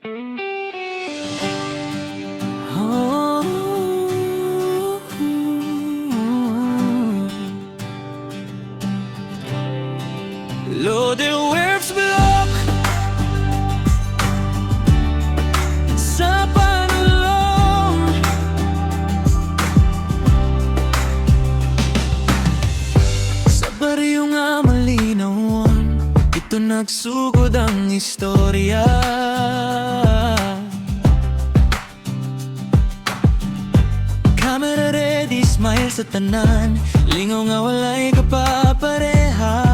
Oh, loaded waves block sa panulong. Sa baryo nga malinawan, ito nagsugod ang istorya. Camera ready, smile sa tanan, lingaw nga walay kapapareha.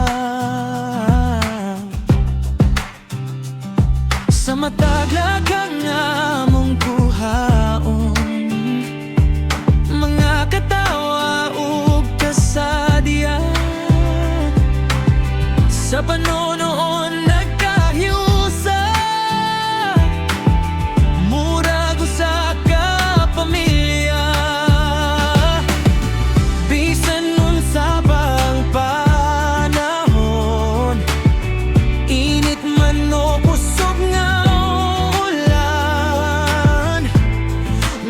Sa matagla ka nga mong kuhaon, mga katawa ug kasadya. Sa panonoon nagkahiusa, murag usa ka pamilya. Bisan unsa pang panahon, init man o kusog nga ulan,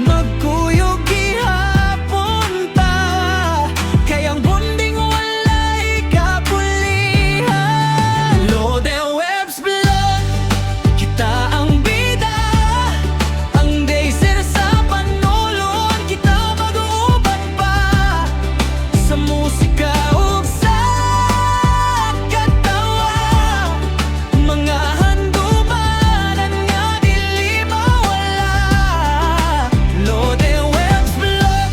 magkuyog gihapon ta, kay ang bonding walay kapulihan. Loaded waves blood, kita ang bida, ang daysir sa panulon, kita mag-uban pa sa musika ug sa katawa. Mga handumanan nga dili mawala. Loaded waves blood,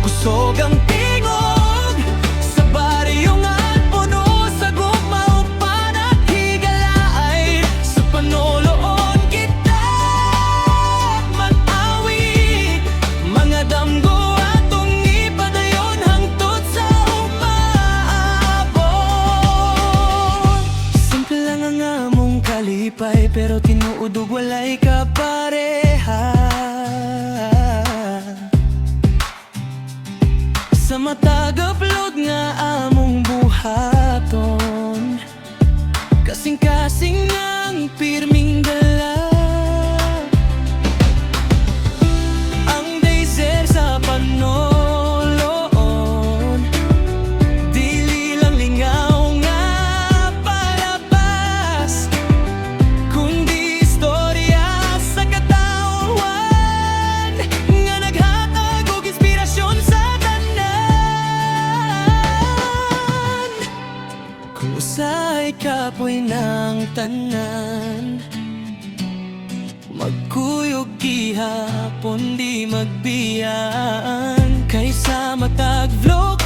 kusog ang tingog sa baryo nga puno sa gugma ug panaghigalaay. Sa panoloon kita mag-awi, mga damgo atong ipadayon hangtod sa umaabot. Simple lang ang among kalipay, pero tinuod ug walay kapareha. Sa matag upload nga among buhaton, kasing-kasing ang pirming dala. Ang daysir sa panoloon, dili lang lingaw nga palabas, kundi istorya sa katawan nga naghatag og inspirasyon sa tanan. Kung usay kapoy ng tanan, magkuyog gihapon di magbiyaan, kaysa matag vlog